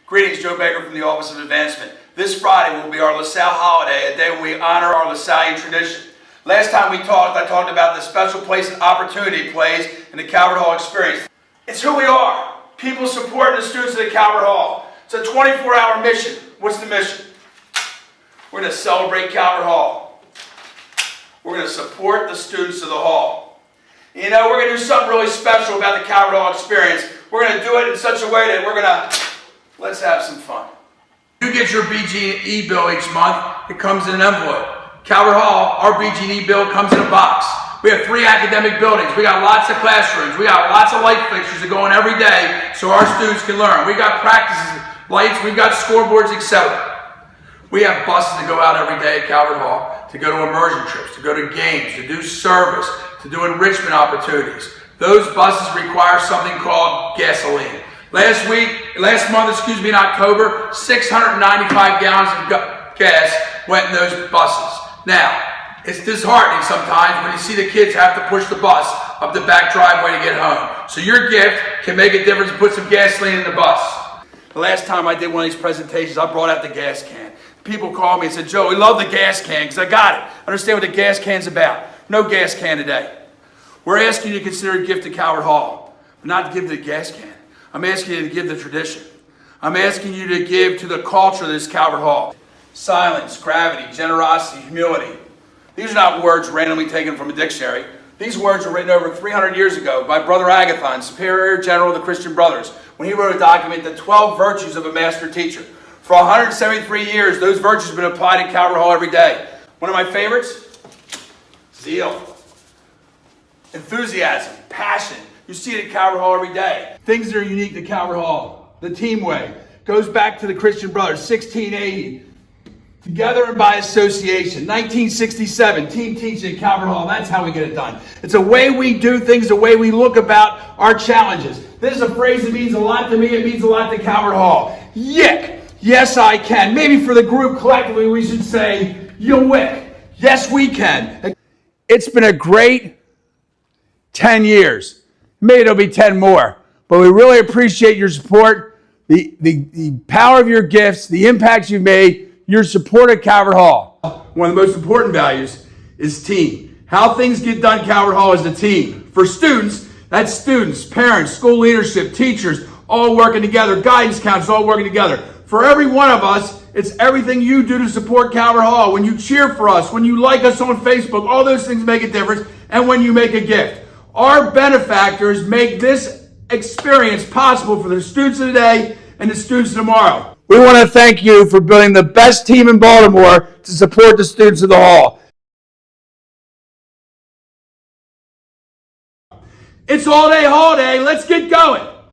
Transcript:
Greetings, Joe Baker from the Office of Advancement. This Friday will be our LaSalle holiday, a day when we honor our LaSallian tradition. Last time we talked, I talked about the special place and opportunity it plays in the Calvert Hall experience. It's who we are, people supporting the students of the Calvert Hall. It's a 24-hour mission. What's the mission? We're going to celebrate Calvert Hall. We're going to support the students of the Hall. You know, we're going to do something really special about the Calvert Hall experience. We're going to do it in such a way that we're going to, let's have some fun. You get your BG&E bill each month. It comes in an envelope. Calvert Hall, our BG&E bill comes in a box. We have 3 academic buildings. We got lots of classrooms. We got lots of light fixtures that go on every day so our students can learn. We got practices, lights, we've got scoreboards, etc. We have buses that go out every day at Calvert Hall to go to immersion trips, to go to games, to do service, to do enrichment opportunities. Those buses require something called gasoline. Last month, in October, 695 gallons of gas went in those buses. Now, it's disheartening sometimes when you see the kids have to push the bus up the back driveway to get home. So your gift can make a difference and put some gasoline in the bus. The last time I did one of these presentations, I brought out the gas can. People called me and said, Joe, we love the gas can because I got it. I understand what the gas can's about. No gas can today. We're asking you to consider a gift to Calvert Hall, but not to give to the gas can. I'm asking you to give the tradition. I'm asking you to give to the culture of this Calvert Hall. Silence, gravity, generosity, humility. These are not words randomly taken from a dictionary. These words were written over 300 years ago by Brother Agathon, Superior General of the Christian Brothers, when he wrote a document, The 12 Virtues of a Master Teacher. For 173 years, those virtues have been applied in Calvert Hall every day. One of my favorites? Zeal. Enthusiasm, passion. You see it at Calvert Hall every day. Things that are unique to Calvert Hall. The team way goes back to the Christian Brothers, 1680. Together and by association, 1967, team teaching at Calvert Hall. That's how we get it done. It's a way we do things, the way we look about our challenges. This is a phrase that means a lot to me. It means a lot to Calvert Hall. Yick. Yes, I can. Maybe for the group collectively, we should say, Yick. Yes, we can. It's been a great 10 years. Maybe it'll be 10 more. But we really appreciate your support, the power of your gifts, the impacts you've made, your support at Calvert Hall. One of the most important values is team. How things get done at Calvert Hall is the team. For students, that's students, parents, school leadership, teachers, all working together, guidance counselors, all working together. For every one of us, it's everything you do to support Calvert Hall. When you cheer for us, when you like us on Facebook, all those things make a difference, and when you make a gift. Our benefactors make this experience possible for the students of today and the students of tomorrow. We want to thank you for building the best team in Baltimore to support the students of the Hall. It's all day holiday. Let's get going.